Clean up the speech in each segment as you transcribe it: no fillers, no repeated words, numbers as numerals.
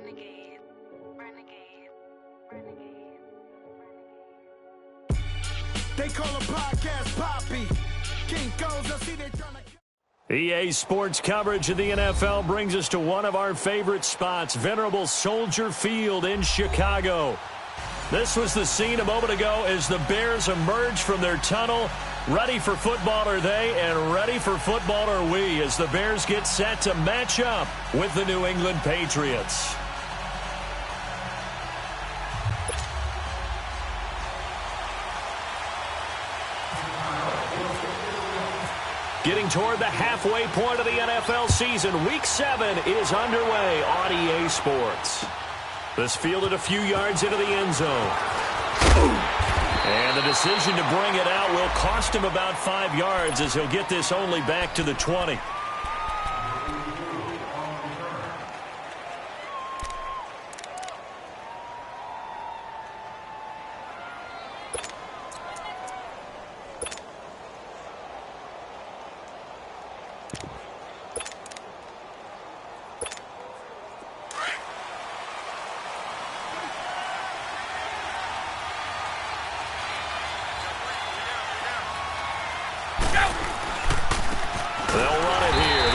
Renegade, renegade, renegade, renegade. They call a podcast Poppy. Kinkos, I see they trying to... EA Sports coverage of the NFL brings us to one of our favorite spots, venerable Soldier Field in Chicago. This was the scene a moment ago as the Bears emerged from their tunnel. Ready for football are they, and ready for football are we, as the Bears get set to match up with the New England Patriots. Getting toward the halfway point of the NFL season, Week 7 is underway on EA Sports. This fielded a few yards into the end zone. And the decision to bring it out will cost him about 5 yards, as he'll get this only back to the 20.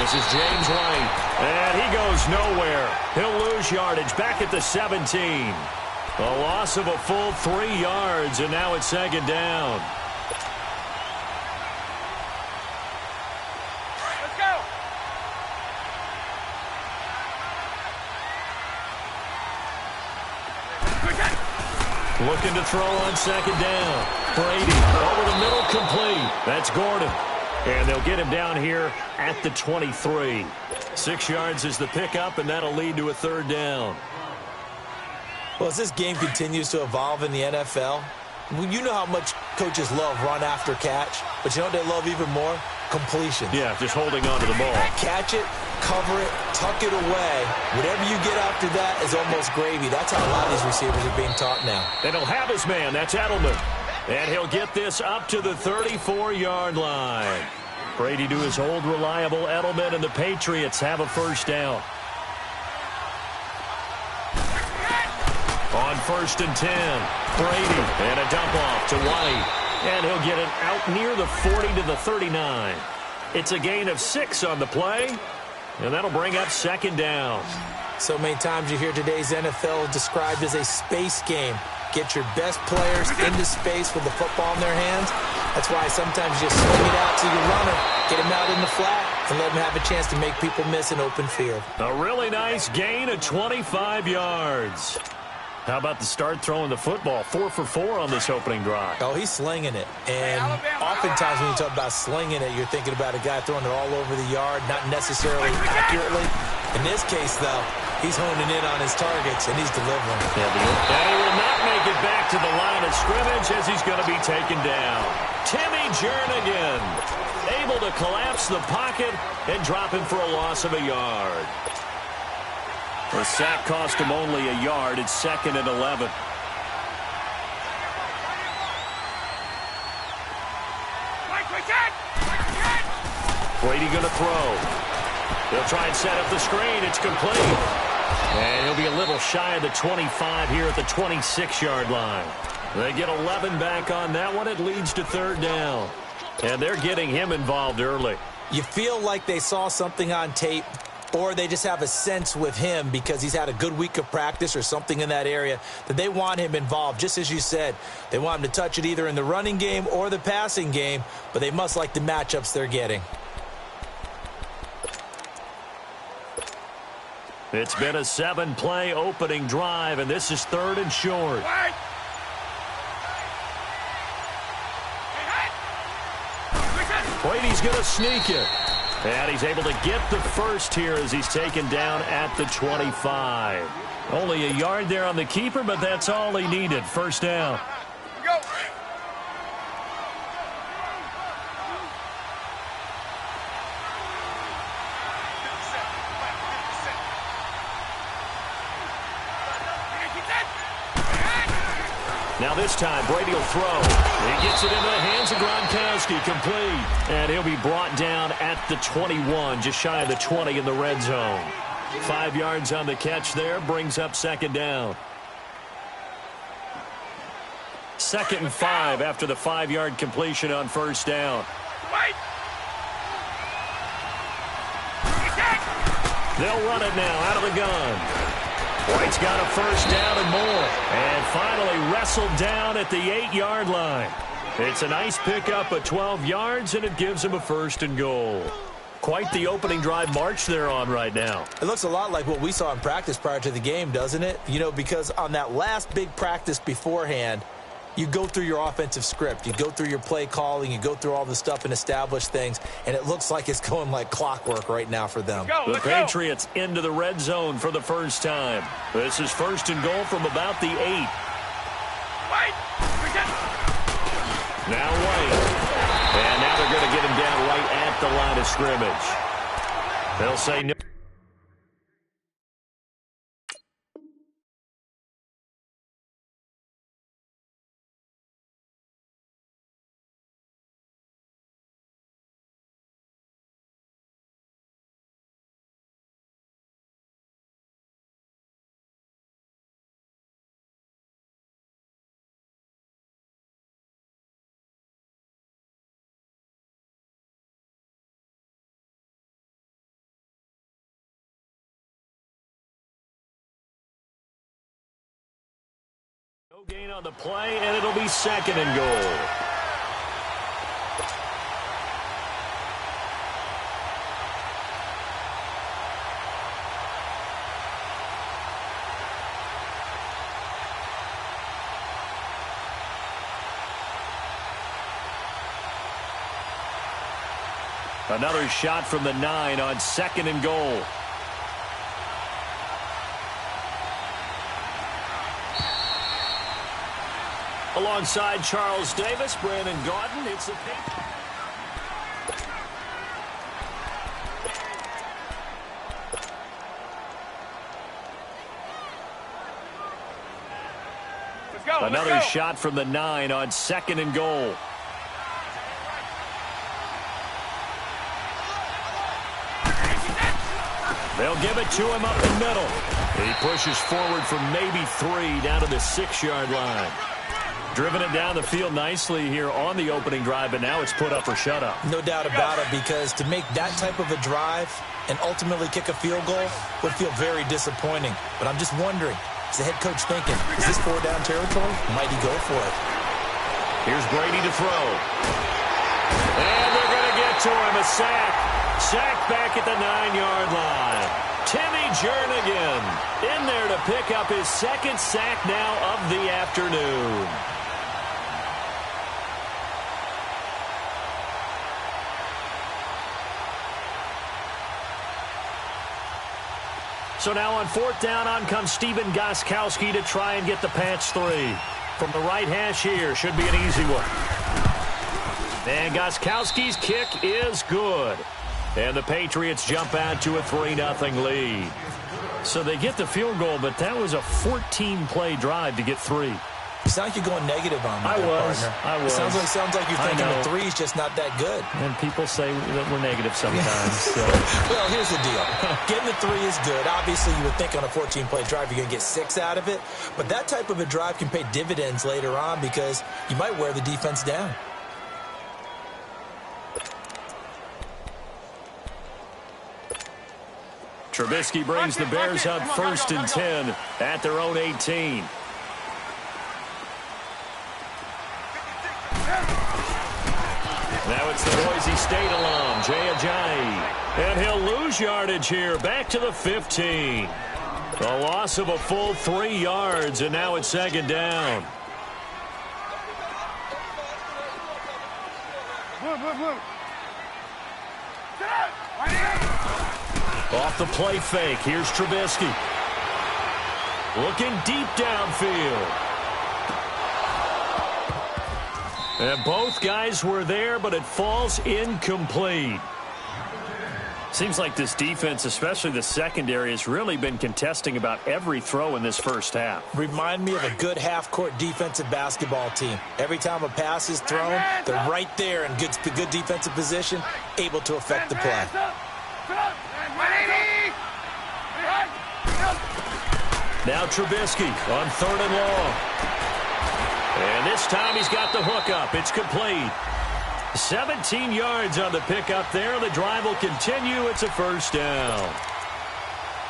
This is James White, and he goes nowhere. He'll lose yardage back at the 17. A loss of a full 3 yards, and now it's second down. Let's go. Looking to throw on second down. Brady over the middle, complete. That's Gordon. And they'll get him down here at the 23. 6 yards is the pickup, and that'll lead to a third down. Well, as this game continues to evolve in the NFL, you know how much coaches love run after catch, but you know what they love even more? Completion. Yeah, just holding on to the ball. Catch it, cover it, tuck it away. Whatever you get after that is almost gravy. That's how a lot of these receivers are being taught now. And he'll have his man. That's Edelman. And he'll get this up to the 34-yard line. Brady to his old reliable Edelman, and the Patriots have a first down. On 1st and 10, Brady, and a dump off to White. And he'll get it out near the 40 to the 39. It's a gain of 6 on the play, and that'll bring up second down. So many times you hear today's NFL described as a space game. Get your best players into space with the football in their hands. That's why sometimes you just swing it out to your runner, get him out in the flat, and let him have a chance to make people miss an open field. A really nice gain of 25 yards. How about the start throwing the football? 4 for 4 on this opening drive. Oh, he's slinging it. And oftentimes when you talk about slinging it, you're thinking about a guy throwing it all over the yard, not necessarily accurately. In this case, though, he's honing in on his targets, and he's delivering. And he will not make it back to the line of scrimmage as he's going to be taken down. Timmy Jernigan able to collapse the pocket and drop him for a loss of a yard. The sack cost him only a yard. It's 2nd and 11. Brady going to throw. They'll try and set up the screen. It's complete. And he'll be a little shy of the 25 here at the 26-yard line. They get 11 back on that one. It leads to third down. And they're getting him involved early. You feel like they saw something on tape, or they just have a sense with him because he's had a good week of practice or something in that area that they want him involved. Just as you said, they want him to touch it either in the running game or the passing game, but they must like the matchups they're getting. It's been a 7-play opening drive, and this is 3rd and short. Brady's going to sneak it. And he's able to get the first here as he's taken down at the 25. Only a yard there on the keeper, but that's all he needed. First down. Go. Now this time, Brady will throw. He gets it into the hands of Gronkowski, complete. And he'll be brought down at the 21, just shy of the 20 in the red zone. 5 yards on the catch there, brings up second down. 2nd and 5 after the 5-yard completion on first down. They'll run it now out of the gun. White's got a first down and more. And finally wrestled down at the 8-yard line. It's a nice pickup of 12 yards, and it gives him a 1st and goal. Quite the opening drive march they're on right now. It looks a lot like what we saw in practice prior to the game, doesn't it? You know, because on that last big practice beforehand, you go through your offensive script. You go through your play calling. You go through all the stuff and establish things, and it looks like it's going like clockwork right now for them. The Patriots into the red zone for the first time. This is 1st and goal from about the 8. Now White. And now they're going to get him down right at the line of scrimmage. They'll say no. No gain on the play, and it'll be 2nd and goal. Another shot from the 9 on 2nd and goal. Alongside Charles Davis, Brandon Gaudin, it's the Another shot from the 9 on 2nd and goal. They'll give it to him up the middle. He pushes forward for maybe 3 down to the 6-yard line. Driven it down the field nicely here on the opening drive, but now it's put up or shut up. No doubt about it, because to make that type of a drive and ultimately kick a field goal would feel very disappointing. But I'm just wondering, is the head coach thinking, is this 4-down territory? Might he go for it? Here's Brady to throw. And they're going to get to him, a sack. Sack back at the 9-yard line. Timmy Jernigan in there to pick up his 2nd sack now of the afternoon. So now on 4th down, on comes Stephen Gostkowski to try and get the patch 3. From the right hash here, should be an easy one. And Gostkowski's kick is good. And the Patriots jump out to a 3-0 lead. So they get the field goal, but that was a 14-play drive to get 3. You sound like you're going negative on me. I was. It sounds like you're thinking the 3 is just not that good. And people say that we're negative sometimes. So. Well, here's the deal. Getting the 3 is good. Obviously, you would think on a 14-play drive you're going to get 6 out of it. But that type of a drive can pay dividends later on because you might wear the defense down. Trubisky brings the Bears up 1st and 10 at their own 18. Now it's the Boise State alum, Jay Ajayi. And he'll lose yardage here, back to the 15. A loss of a full 3 yards, and now it's 2nd down. Off the play fake, here's Trubisky. Looking deep downfield. And both guys were there, but it falls incomplete. Seems like this defense, especially the secondary, has really been contesting about every throw in this first half. Remind me of a good half-court defensive basketball team. Every time a pass is thrown, they're right there in good defensive position, able to affect the play. Now Trubisky on 3rd and long. And this time he's got the hook up. It's complete. 17 yards on the pickup there. The drive will continue. It's a first down.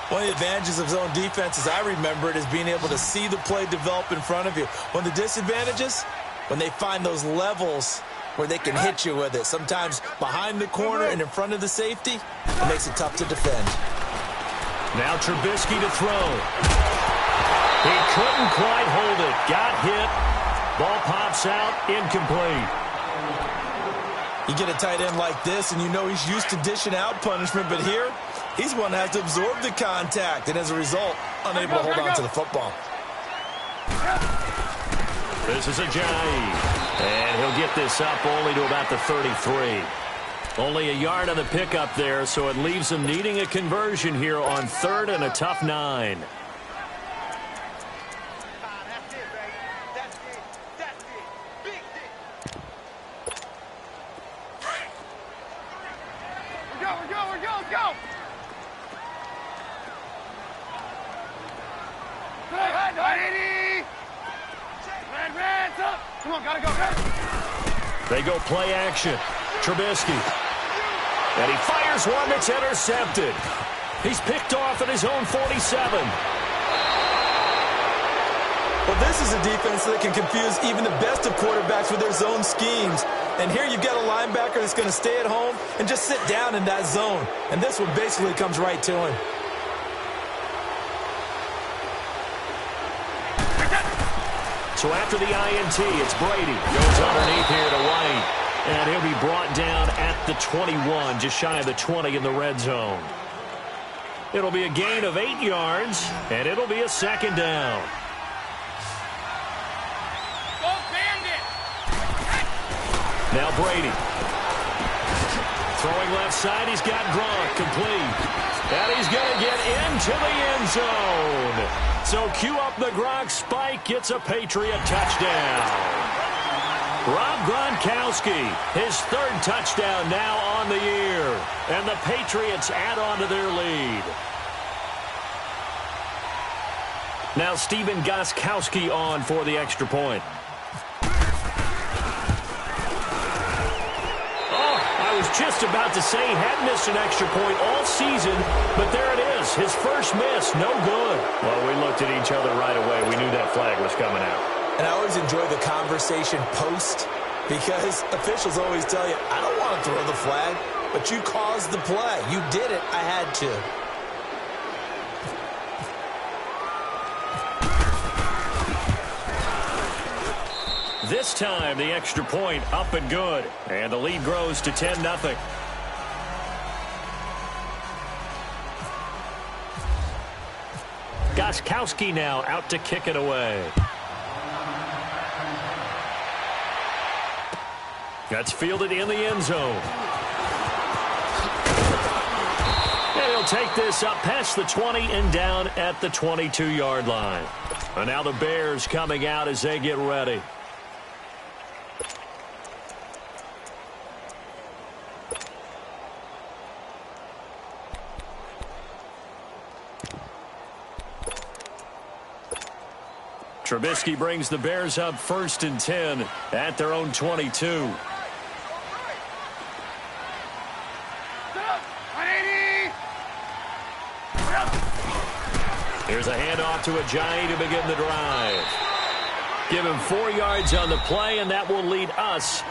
One of the advantages of zone defense, as I remember it, is being able to see the play develop in front of you. One of the disadvantages, when they find those levels where they can hit you with it. Sometimes behind the corner and in front of the safety, it makes it tough to defend. Now Trubisky to throw. He couldn't quite hold it. Got hit. Ball pops out. Incomplete. You get a tight end like this, and you know he's used to dishing out punishment, but here, he's one that has to absorb the contact, and as a result, unable to hold on to the football. This is Ajayi, and he'll get this up only to about the 33. Only a yard on the pickup there, so it leaves him needing a conversion here on 3rd and a tough 9. Come on, gotta go. They go play action. Trubisky. And he fires one that's intercepted. He's picked off at his own 47. Well, this is a defense that can confuse even the best of quarterbacks with their zone schemes. And here you've got a linebacker that's going to stay at home and just sit down in that zone. And this one basically comes right to him. So after the INT, it's Brady. Goes underneath here to White. And he'll be brought down at the 21, just shy of the 20 in the red zone. It'll be a gain of 8 yards, and it'll be a 2nd down. Go, Bandit! Now Brady. Throwing left side, he's got Gronk, complete. And he's going to get into the end zone. So cue up the Gronk spike, gets a Patriot touchdown. Rob Gronkowski, his 3rd touchdown now on the year. And the Patriots add on to their lead. Now Stephen Gostkowski on for the extra point. I was just about to say he had missed an extra point all season, but there it is. His first miss, no good. Well, we looked at each other right away. We knew that flag was coming out. And I always enjoy the conversation post because officials always tell you, I don't want to throw the flag, but you caused the play. You did it. I had to. This time, the extra point up and good. And the lead grows to 10-0. Gostkowski now out to kick it away. That's fielded in the end zone. And he'll take this up past the 20 and down at the 22-yard line. And now the Bears coming out as they get ready. Trubisky brings the Bears up 1st and 10 at their own 22. Here's a handoff to Ajayi to begin the drive. Give him 4 yards on the play, and that will lead us.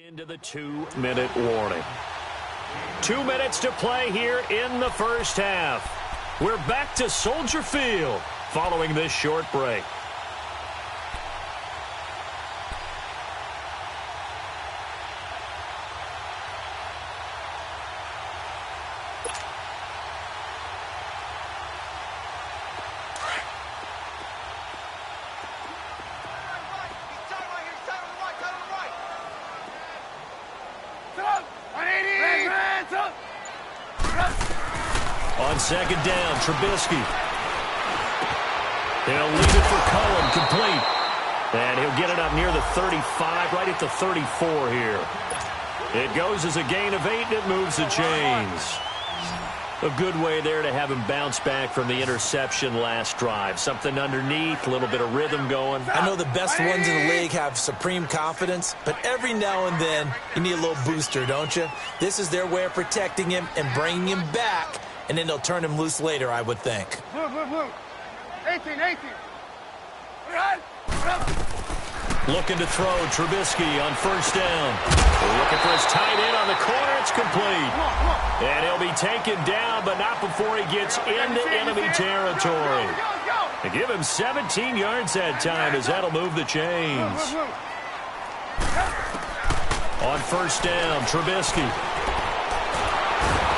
Into the 2-minute warning. 2 minutes to play here in the first half. We're back to Soldier Field following this short break. second down. Trubisky. He'll leave it for Cohen, complete. And he'll get it up near the 35, right at the 34 here. It goes as a gain of 8, and it moves the chains. A good way there to have him bounce back from the interception last drive. Something underneath, a little bit of rhythm going. I know the best ones in the league have supreme confidence, but every now and then you need a little booster, don't you? This is their way of protecting him and bringing him back, and then they'll turn him loose later, I would think. Blue. 18. Run. Looking to throw, Trubisky on first down. Looking for his tight end on the corner. It's complete. And he'll be taken down, but not before he gets into enemy territory. They give him 17 yards that time, as that'll move the chains. On first down, Trubisky.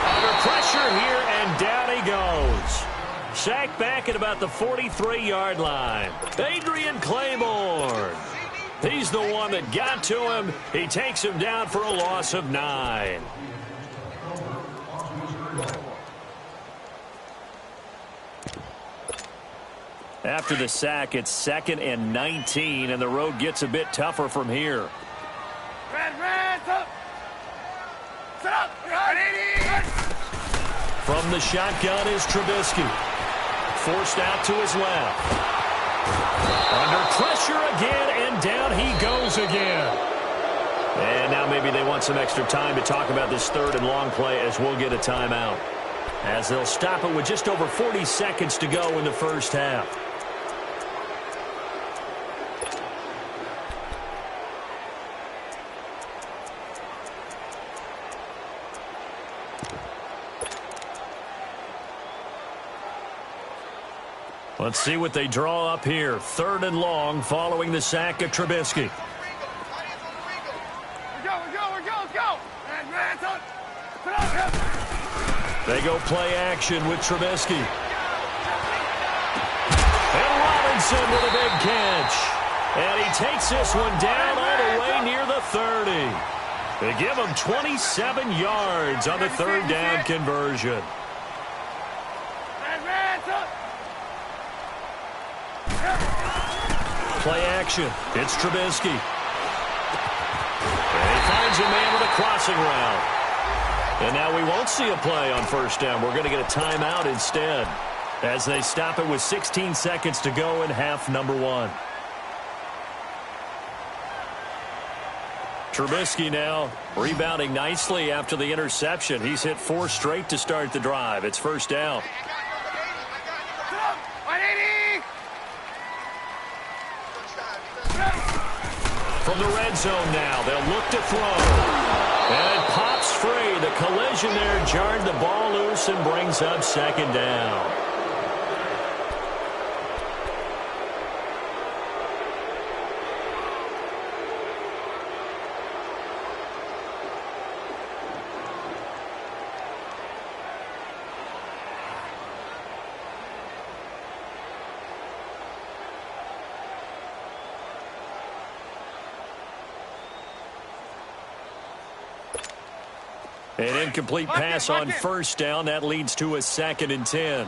Under pressure here, and down he goes. Sacked back at about the 43-yard line. Adrian Claiborne. He's the one that got to him. He takes him down for a loss of 9. After the sack, it's 2nd and 19, and the road gets a bit tougher from here. From the shotgun is Trubisky. Forced out to his left. Under pressure again, and down he goes again. And now maybe they want some extra time to talk about this 3rd and long play, as we'll get a timeout, as they'll stop it with just over 40 seconds to go in the first half. Let's see what they draw up here. 3rd and long following the sack of Trubisky. Go. They go play action with Trubisky. And Robinson with a big catch. And he takes this one down all the way near the 30. They give him 27 yards on the 3rd down conversion. Play action. It's Trubisky. And he finds a man with a crossing route. And now we won't see a play on first down. We're going to get a timeout instead, as they stop it with 16 seconds to go in half number 1. Trubisky now rebounding nicely after the interception. He's hit 4 straight to start the drive. It's first down. From the red zone now, they'll look to throw. And it pops free. The collision there jarred the ball loose and brings up 2nd down. An incomplete pass on first down. That leads to a 2nd and 10.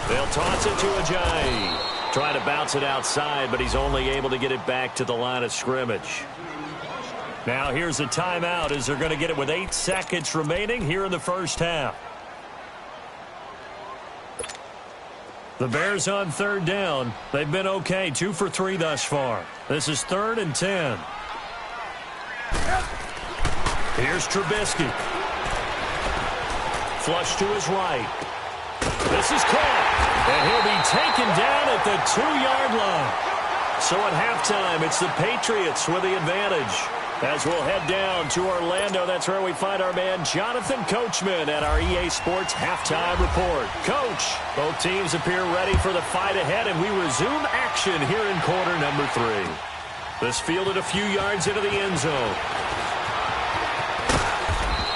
They'll toss it to Ajayi. Trying to bounce it outside, but he's only able to get it back to the line of scrimmage. Now here's a timeout, as they're going to get it with 8 seconds remaining here in the first half. The Bears on 3rd down. They've been okay, 2 for 3 thus far. This is 3rd and 10. Here's Trubisky. Flush to his right. This is caught. And he'll be taken down at the 2-yard line. So at halftime, it's the Patriots with the advantage. As we'll head down to Orlando, that's where we find our man Jonathan Coachman at our EA Sports Halftime Report. Coach, both teams appear ready for the fight ahead, and we resume action here in quarter number 3. This fielded a few yards into the end zone.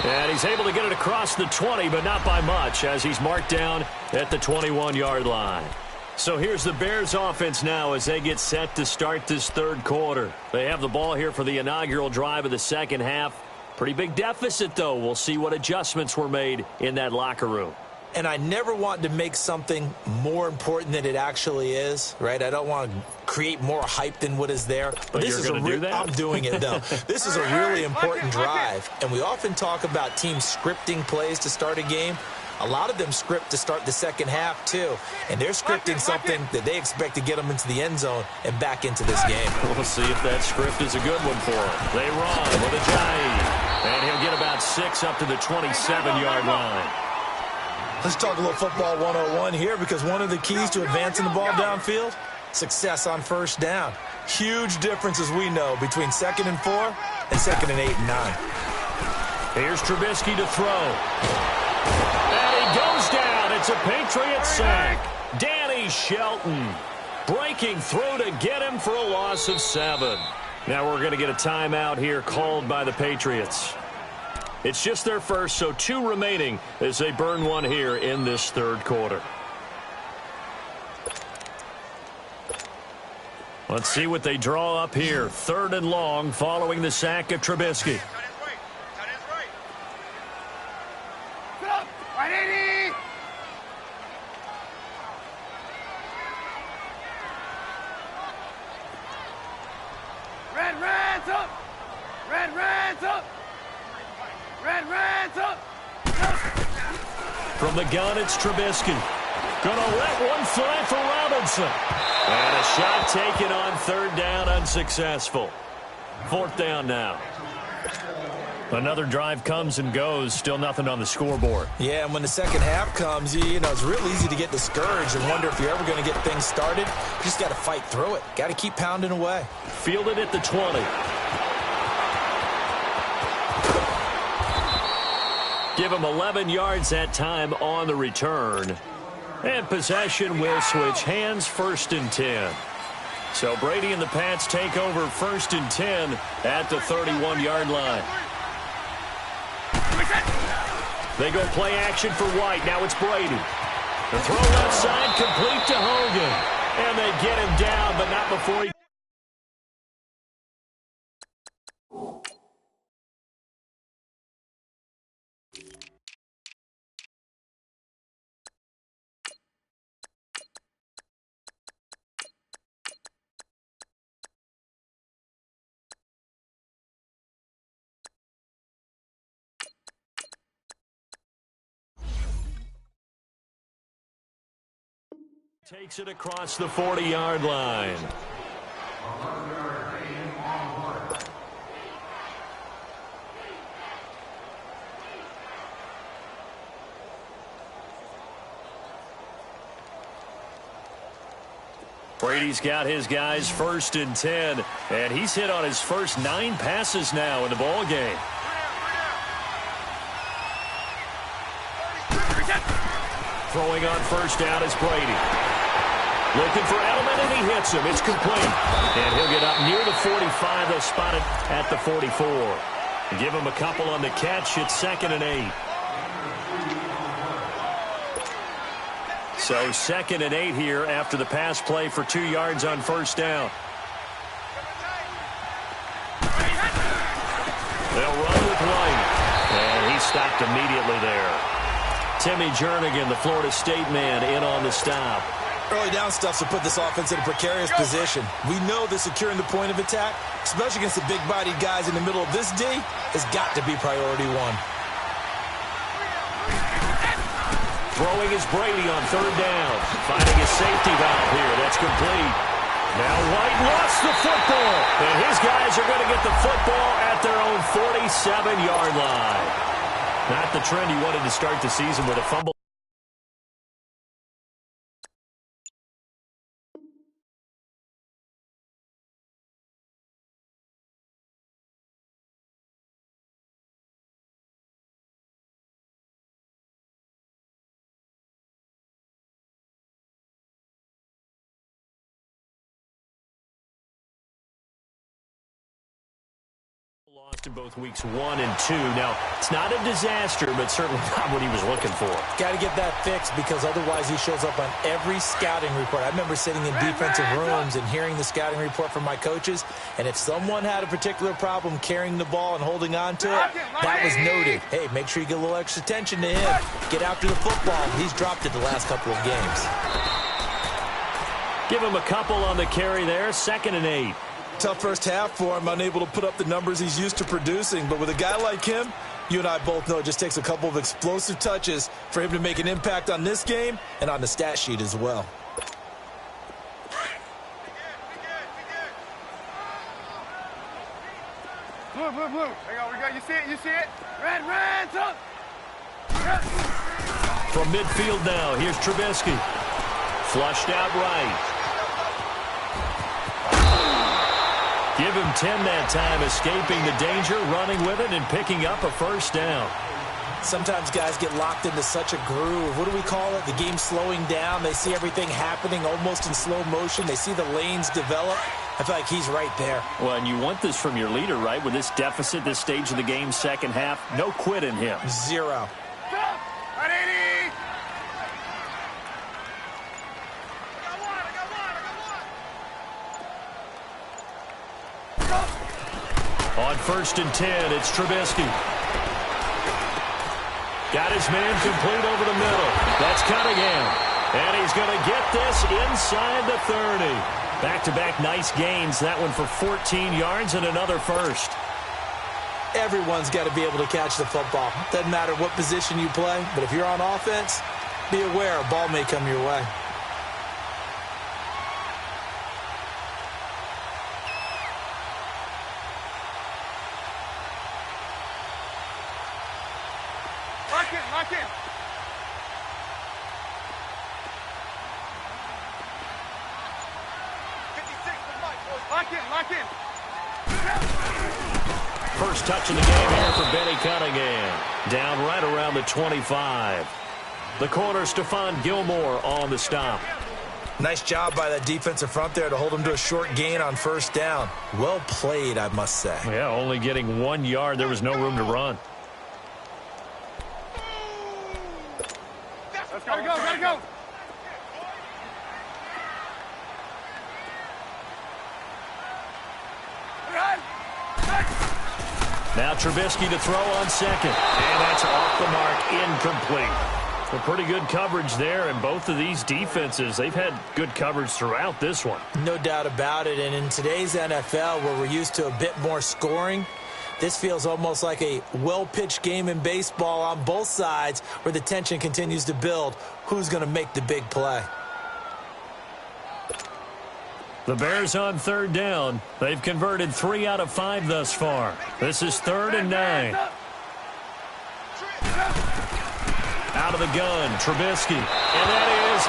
And he's able to get it across the 20, but not by much, as he's marked down at the 21-yard line. So here's the Bears offense now as they get set to start this 3rd quarter. They have the ball here for the inaugural drive of the 2nd half. Pretty big deficit, though. We'll see what adjustments were made in that locker room. And I never want to make something more important than it actually is, right? I don't want to create more hype than what is there. But this you're is going to do that? I'm doing it, though. This is a really important drive. And we often talk about teams scripting plays to start a game. A lot of them script to start the second half, too. And they're scripting something that they expect to get them into the end zone and back into this game. We'll see if that script is a good one for him. They run with a jive. And he'll get about 6 up to the 27-yard line. Let's talk a little football 101 here, because one of the keys to advancing the ball downfield, success on first down. Huge difference, as we know, between 2nd and 4 and 2nd and 8 and 9. Here's Trubisky to throw. And he goes down. It's a Patriot sack. Danny Shelton breaking through to get him for a loss of 7. Now we're going to get a timeout here called by the Patriots. It's just their first, so 2 remaining as they burn one here in this third quarter. Let's see what they draw up here. 3rd and long following the sack of Trubisky. Red's up! Red's up! Red's up! From the gun, it's Trubisky. Gonna let one fly for Robinson. And a shot taken on 3rd down, unsuccessful. 4th down now. Another drive comes and goes, still nothing on the scoreboard. Yeah, and when the second half comes, you know, it's real easy to get discouraged and wonder if you're ever going to get things started. You just got to fight through it. Got to keep pounding away. Fielded at the 20. Give him 11 yards that time on the return. And possession will switch hands, 1st and 10. So Brady and the Pats take over 1st and 10 at the 31-yard line. They go play action for White. Now it's Brady. The throw left side, complete to Hogan. And they get him down, but not before he... Takes it across the 40-yard line. Brady's got his guys 1st and 10, and he's hit on his first 9 passes now in the ball game. Throwing on 1st down is Brady. Looking for Edelman, and he hits him. It's complete. And he'll get up near the 45. They'll spot it at the 44. Give him a couple on the catch. It's 2nd and 8. So 2nd and 8 here after the pass play for 2 yards on 1st down. They'll run with White. And he stopped immediately there. Timmy Jernigan, the Florida State man, in on the stop. Early down stuff will put this offense in a precarious position. We know that securing the point of attack, especially against the big-bodied guys in the middle of this D, has got to be priority 1. Throwing is Brady on 3rd down. Finding his safety valve here. That's complete. Now White lost the football. And his guys are going to get the football at their own 47-yard line. Not the trend he wanted to start the season with a fumble. Lost in both weeks 1 and 2. Now, it's not a disaster, but certainly not what he was looking for. Got to get that fixed because otherwise he shows up on every scouting report. I remember sitting in defensive rooms and hearing the scouting report from my coaches, and if someone had a particular problem carrying the ball and holding on to it, that was noted. Hey, make sure you get a little extra attention to him. Get after the football. He's dropped it the last couple of games. Give him a couple on the carry there, 2nd and 8. Tough first half for him, unable to put up the numbers he's used to producing. But with a guy like him, you and I both know it just takes a couple of explosive touches for him to make an impact on this game and on the stat sheet as well. Blue. There you go. We got. You see it? Red, up. From midfield now, here's Trubisky. Flushed out right. Give him 10 that time, escaping the danger, running with it, and picking up a first down. Sometimes guys get locked into such a groove. What do we call it? The game slowing down. They see everything happening almost in slow motion. They see the lanes develop. I feel like he's right there. Well, and you want this from your leader, right? With this deficit, this stage of the game, second half, no quit in him. 0. On 1st and 10, it's Trubisky. Got his man complete over the middle. That's Cunningham. And he's going to get this inside the 30. Back-to-back nice gains. That one for 14 yards and another first. Everyone's got to be able to catch the football. Doesn't matter what position you play, but if you're on offense, be aware a ball may come your way. Lock in. Lock in. First touch of the game here for Benny Cunningham. Down right around the 25. The corner, Stephon Gilmore on the stop. Nice job by that defensive front there to hold him to a short gain on first down. Well played, I must say. Yeah, only getting 1 yard. There was no room to run. Gotta go. Now Trubisky to throw on 2nd. And that's off the mark, incomplete. A pretty good coverage there, and both of these defenses, they've had good coverage throughout this one. No doubt about it, and in today's NFL, where we're used to a bit more scoring, this feels almost like a well-pitched game in baseball on both sides where the tension continues to build. Who's going to make the big play? The Bears on 3rd down. They've converted 3 out of 5 thus far. This is 3rd and 9. Out of the gun, Trubisky. And that is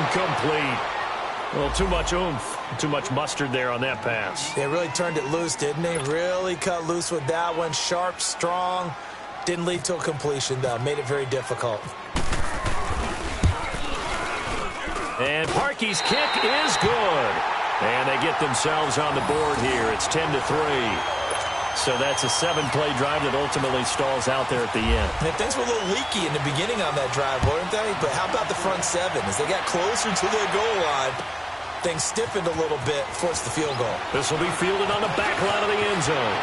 incomplete. Well, too much oomph, too much mustard there on that pass. They really turned it loose, didn't they? Really cut loose with that one. Sharp, strong. Didn't lead to a completion, though. Made it very difficult. And Parkey's kick is good. And they get themselves on the board here. It's 10-3. So that's a 7-play drive that ultimately stalls out there at the end. And things were a little leaky in the beginning on that drive, weren't they? But how about the front 7? As they got closer to their goal line, things stiffened a little bit, forced the field goal. This will be fielded on the back line of the end zone.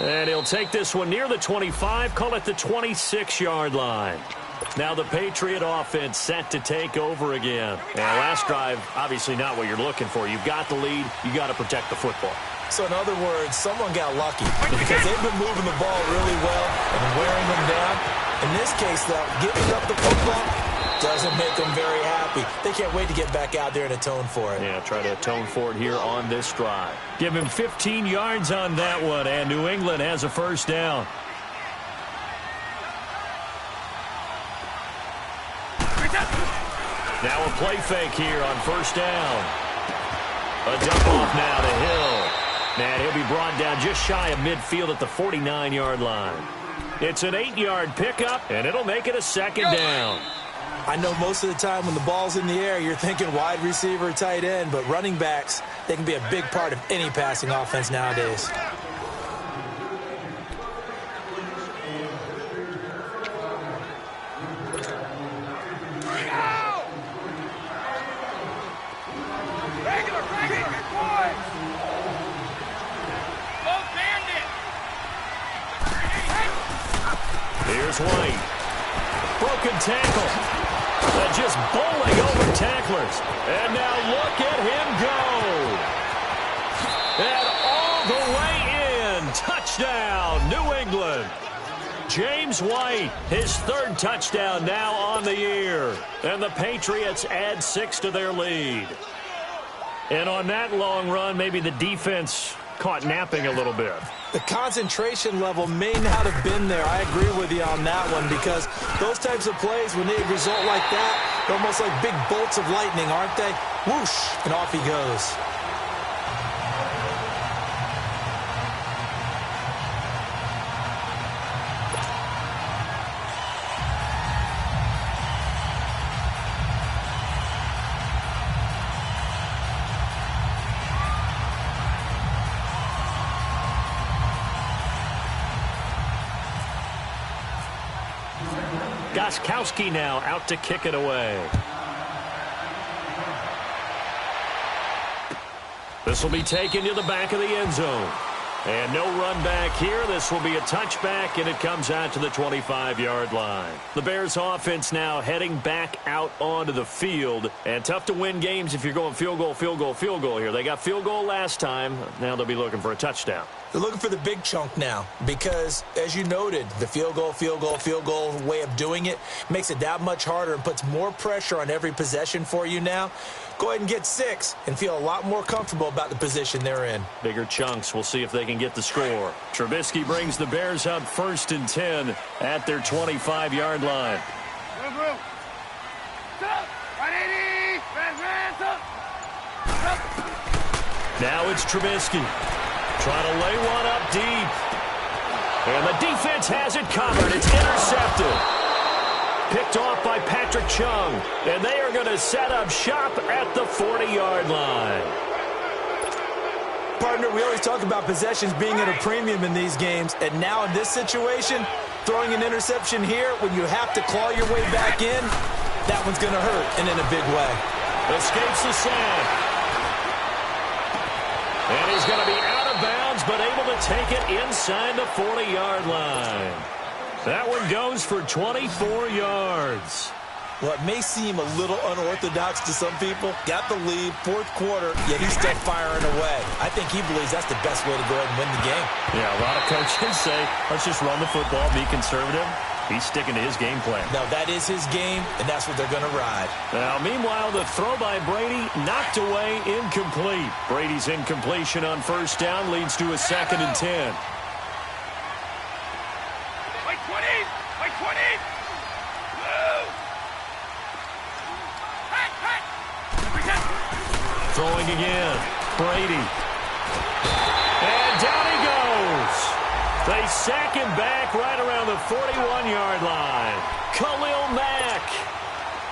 And he'll take this one near the 25, call it the 26-yard line. Now the Patriot offense set to take over again. And last drive, obviously not what you're looking for. You've got the lead. You got to protect the football. So in other words, someone got lucky because they've been moving the ball really well and wearing them down. In this case, though, giving up the football doesn't make them very happy. They can't wait to get back out there and atone for it. Yeah, try to atone for it here on this drive. Give him 15 yards on that one, and New England has a first down. Now a play fake here on first down. A dump off now to Hill. And he'll be brought down just shy of midfield at the 49-yard line. It's an 8-yard pickup, and it'll make it a second down. I know most of the time when the ball's in the air, you're thinking wide receiver, tight end, but running backs, They can be a big part of any passing offense nowadays. Here's White. Broken tackle. Just bowling over tacklers. And now look at him go. And all the way in. Touchdown, New England. James White, his third touchdown now on the year. And the Patriots add 6 to their lead. And on that long run, maybe the defense caught napping a little bit. The concentration level may not have been there. I agree with you on that one, because those types of plays, when they result like that, they're almost like big bolts of lightning, aren't they? Whoosh, and off he goes. Gostkowski now out to kick it away. This will be taken to the back of the end zone. And no run back here. This will be a touchback, and it comes out to the 25-yard line. The Bears offense now heading back out onto the field. And tough to win games if you're going field goal, field goal, field goal here. They got field goal last time. Now they'll be looking for a touchdown. They're looking for the big chunk now because, as you noted, the field goal way of doing it makes it that much harder and puts more pressure on every possession for you now. Go ahead and get 6 and feel a lot more comfortable about the position they're in. Bigger chunks. We'll see if they can get the score. Trubisky brings the Bears up 1st and 10 at their 25-yard line. Now it's Trubisky. Trying to lay one up deep. And the defense has it covered. It's intercepted. Picked off by Patrick Chung. And they are going to set up shop at the 40-yard line. Partner, we always talk about possessions being at a premium in these games. And now in this situation, throwing an interception here when you have to claw your way back in, that one's going to hurt, and in a big way. Escapes the sack. And he's going to be out of bounds, but able to take it inside the 40-yard line. That one goes for 24 yards. Well, it may seem a little unorthodox to some people. Got the lead, 4th quarter, yet he's still firing away. I think he believes that's the best way to go ahead and win the game. Yeah, a lot of coaches say, let's just run the football, be conservative. He's sticking to his game plan. No, that is his game, and that's what they're going to ride. Now, meanwhile, the throw by Brady knocked away, incomplete. Brady's incompletion on 1st down leads to a 2nd and 10. Throwing again. Brady. And down he goes. They sack him back right around the 41-yard line. Khalil Mack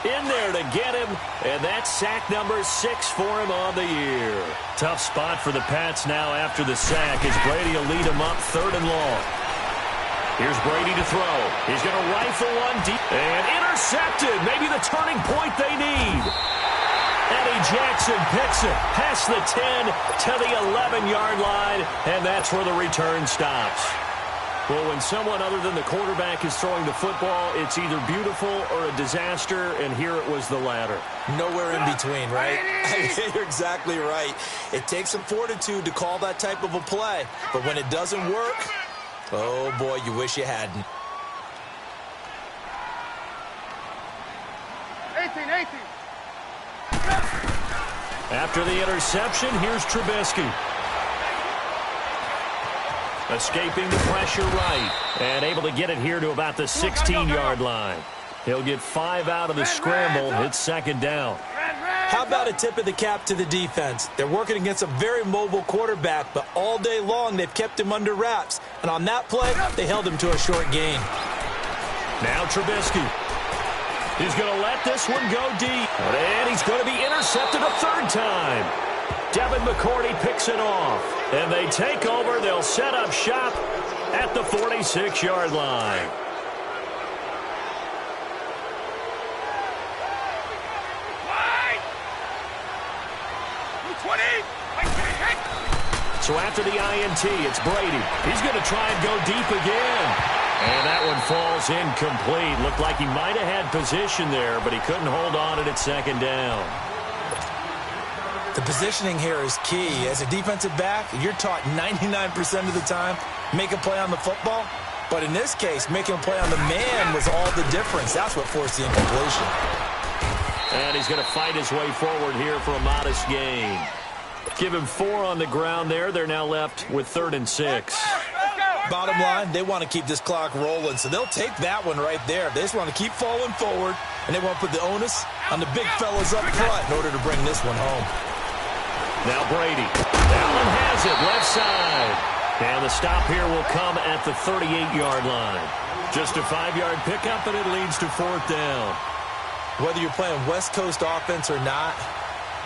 in there to get him, and that's sack number 6 for him on the year. Tough spot for the Pats now after the sack as Brady will lead him up 3rd and long. Here's Brady to throw. He's going to rifle one deep and intercepted. Maybe the turning point they need. Eddie Jackson picks it past the 10 to the 11-yard line, and that's where the return stops. Well, when someone other than the quarterback is throwing the football, it's either beautiful or a disaster, and here it was the latter. Nowhere in between, right? You're exactly right. It takes some fortitude to call that type of a play, but when it doesn't work, oh, boy, you wish you hadn't. 18. After the interception, here's Trubisky. Escaping the pressure right. And able to get it here to about the 16-yard line. He'll get 5 out of the scramble. It's 2nd down. How about a tip of the cap to the defense? They're working against a very mobile quarterback, but all day long they've kept him under wraps. And on that play, they held him to a short gain. Now Trubisky. He's going to let this one go deep. And he's going to be intercepted a 3rd time. Devin McCourty picks it off. And they take over. They'll set up shop at the 46-yard line. So after the INT, it's Brady. He's going to try and go deep again. And that one falls incomplete. Looked like he might have had position there, but he couldn't hold on at it second down. The positioning here is key. As a defensive back, you're taught 99% of the time, make a play on the football. But in this case, making a play on the man was all the difference. That's what forced the incompletion. And he's going to fight his way forward here for a modest gain. Give him 4 on the ground there. They're now left with 3rd and 6. Bottom line, they want to keep this clock rolling, so they'll take that one right there. They just want to keep falling forward, and they want to put the onus on the big fellas up front in order to bring this one home. Now Brady. Allen has it, left side. And the stop here will come at the 38-yard line. Just a 5-yard pickup, and it leads to 4th down. Whether you're playing West Coast offense or not,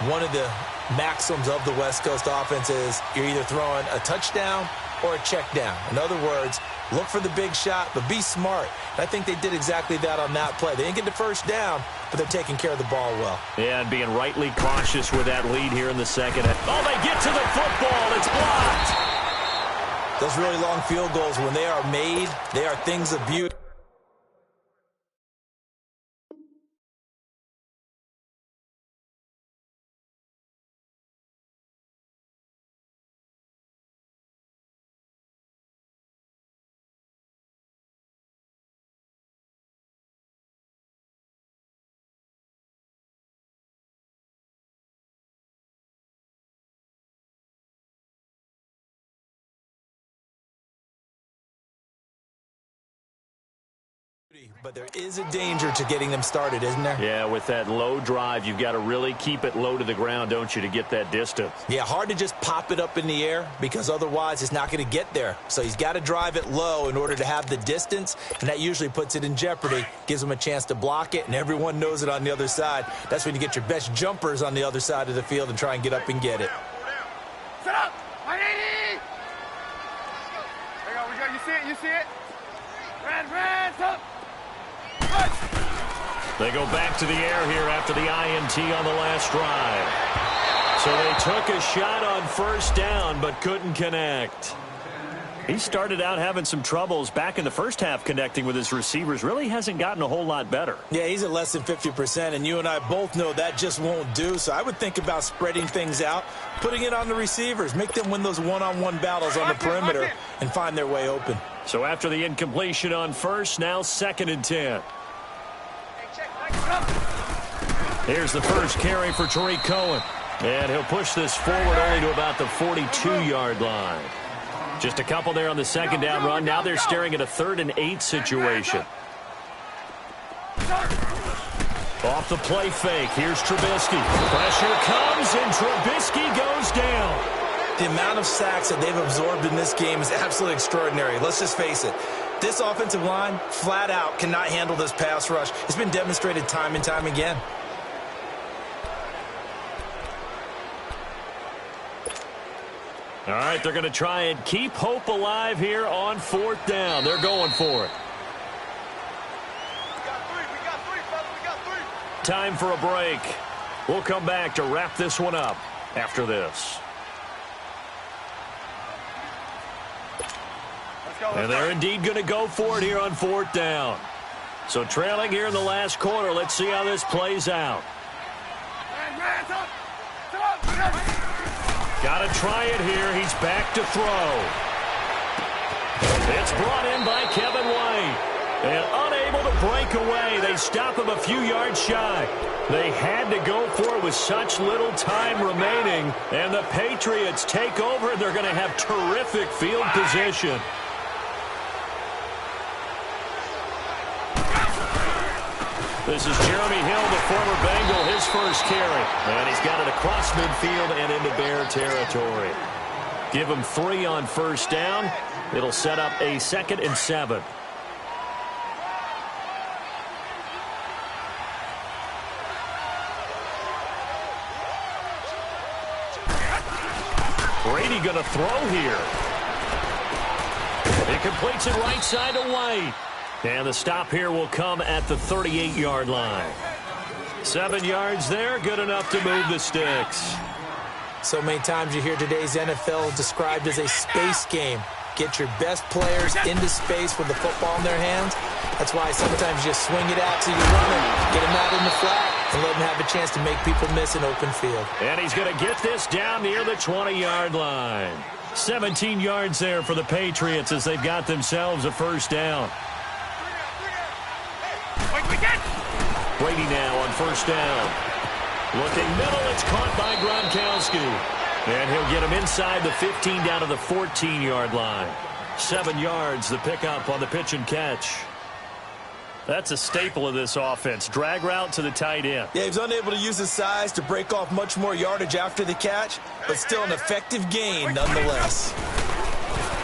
one of the maxims of the West Coast offense is you're either throwing a touchdown or a check down. In other words, look for the big shot, but be smart. And I think they did exactly that on that play. They didn't get the first down, but they're taking care of the ball well. Yeah, and being rightly cautious with that lead here in the second. Oh, they get to the football. It's blocked. Those really long field goals, when they are made, they are things of beauty. But there is a danger to getting them started, isn't there? Yeah, with that low drive, you've got to really keep it low to the ground, don't you, to get that distance. Yeah, hard to just pop it up in the air because otherwise it's not going to get there. So he's got to drive it low in order to have the distance, and that usually puts it in jeopardy, gives him a chance to block it, and everyone knows it on the other side. That's when you get your best jumpers on the other side of the field and try and get up and get it. Set up! 180! There we go. You see it? You see it? Red, up! They go back to the air here after the INT on the last drive. So they took a shot on 1st down but couldn't connect. He started out having some troubles back in the first half connecting with his receivers. Really hasn't gotten a whole lot better. Yeah, he's at less than 50%, and you and I both know that just won't do. So I would think about spreading things out, putting it on the receivers, make them win those one-on-one battles on the perimeter and find their way open. So after the incompletion on 1st, now 2nd and 10. Here's the first carry for Tariq Cohen. And he'll push this forward only to about the 42-yard line. Just a couple there on the 2nd down run. Now they're staring at a 3rd and 8 situation. Off the play fake. Here's Trubisky. Pressure comes, and Trubisky goes down. The amount of sacks that they've absorbed in this game is absolutely extraordinary. Let's just face it. This offensive line, flat out, cannot handle this pass rush. It's been demonstrated time and time again. All right, they're going to try and keep hope alive here on 4th down. They're going for it. We got three, brother. We got three. Time for a break. We'll come back to wrap this one up after this. And they're indeed going to go for it here on 4th down. So trailing here in the last quarter. Let's see how this plays out. Got to try it here. He's back to throw. It's brought in by Kevin White. And unable to break away. They stop him a few yards shy. They had to go for it with such little time remaining. And the Patriots take over. They're going to have terrific field position. This is Jeremy Hill, the former Bengal, his first carry. And he's got it across midfield and into Bear territory. Give him 3 on 1st down. It'll set up a 2nd and 7. Brady going to throw here. He completes it right side to White. And the stop here will come at the 38-yard line. 7 yards there, good enough to move the sticks. So many times you hear today's NFL described as a space game. Get your best players into space with the football in their hands. That's why sometimes you just swing it out to your runner, get him out in the flat, and let him have a chance to make people miss an open field. And he's going to get this down near the 20-yard line. 17 yards there for the Patriots as they've got themselves a first down. Brady now on first down. Looking middle, it's caught by Gronkowski. And he'll get him inside the 15 down to the 14-yard line. 7 yards, the pickup on the pitch and catch. That's a staple of this offense. Drag route to the tight end. Yeah, he was unable to use his size to break off much more yardage after the catch, but still an effective gain nonetheless.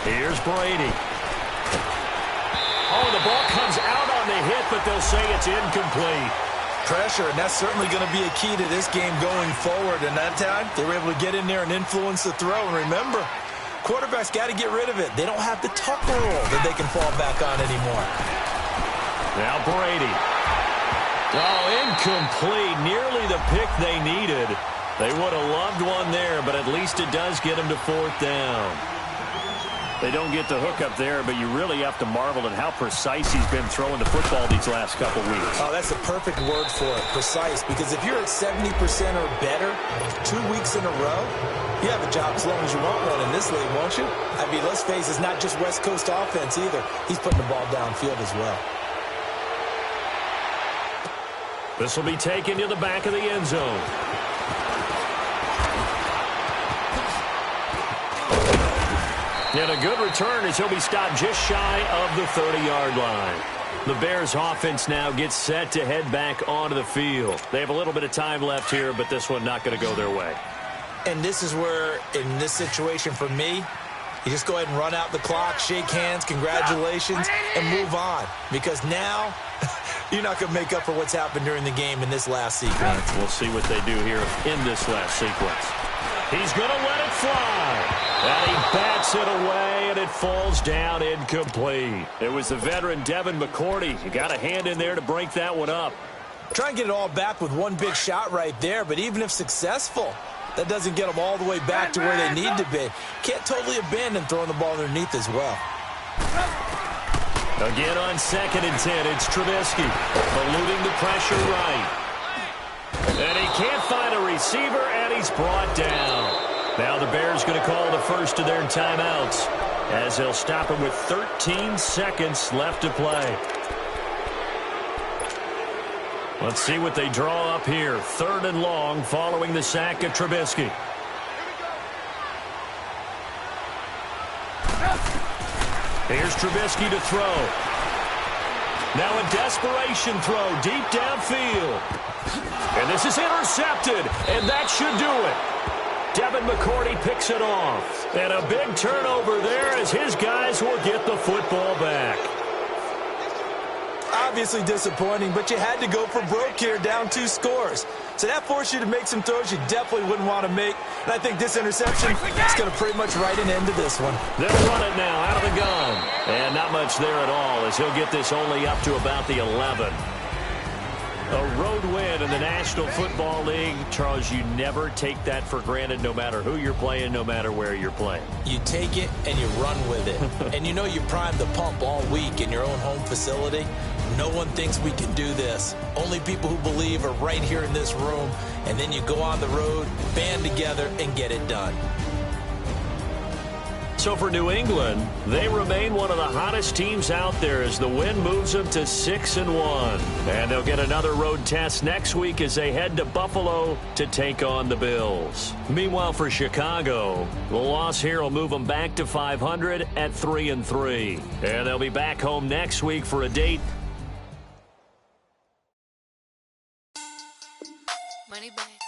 Here's Brady. Oh, the ball comes out on the hit, but they'll say it's incomplete. Pressure, and that's certainly going to be a key to this game going forward. And that time, they were able to get in there and influence the throw. And remember, quarterbacks got to get rid of it. They don't have the tucker roll that they can fall back on anymore. Now Brady. Oh, incomplete. Nearly the pick they needed. They would have loved one there, but at least it does get them to fourth down. They don't get the hook up there, but you really have to marvel at how precise he's been throwing the football these last couple weeks. Oh, that's a perfect word for it, precise, because if you're at 70% or better 2 weeks in a row, you have a job as long as you want one in this league, won't you? I mean, let's face it, it's not just West Coast offense either. He's putting the ball downfield as well. This will be taken to the back of the end zone. And a good return as he'll be stopped just shy of the 30-yard line. The Bears offense now gets set to head back onto the field. They have a little bit of time left here, but this one not going to go their way. And this is where, in this situation for me, you just go ahead and run out the clock, shake hands, congratulations, and move on. Because now, you're not going to make up for what's happened during the game in this last sequence. We'll see what they do here in this last sequence. He's going to let it fly. And he bats it away, and it falls down incomplete. It was the veteran Devin McCourty. You got a hand in there to break that one up. Try and get it all back with one big shot right there, but even if successful, that doesn't get them all the way back to where they need to be. Can't totally abandon throwing the ball underneath as well. Again on 2nd and 10, it's Trubisky eluding the pressure right. And he can't find a receiver, and he's brought down. Now the Bears going to call the first of their timeouts as they'll stop him with 13 seconds left to play. Let's see what they draw up here. 3rd and long following the sack of Trubisky. Here's Trubisky to throw. Now a desperation throw deep downfield. And this is intercepted, and that should do it. Devin McCourty picks it off. And a big turnover there as his guys will get the football back. Obviously disappointing, but you had to go for broke here, down 2 scores. So that forced you to make some throws you definitely wouldn't want to make. And I think this interception is going to pretty much write an end to this one. They'll run it now out of the gun. And not much there at all as he'll get this only up to about the 11. A road win in the National Football League. Charles, you never take that for granted no matter who you're playing, no matter where you're playing. You take it and you run with it. And you know you primed the pump all week in your own home facility. No one thinks we can do this. Only people who believe are right here in this room. And then you go on the road, band together, and get it done. So for New England, they remain one of the hottest teams out there as the win moves them to 6-1. And they'll get another road test next week as they head to Buffalo to take on the Bills. Meanwhile, for Chicago, the loss here will move them back to 500 at 3-3. And they'll be back home next week for a date. Money bag.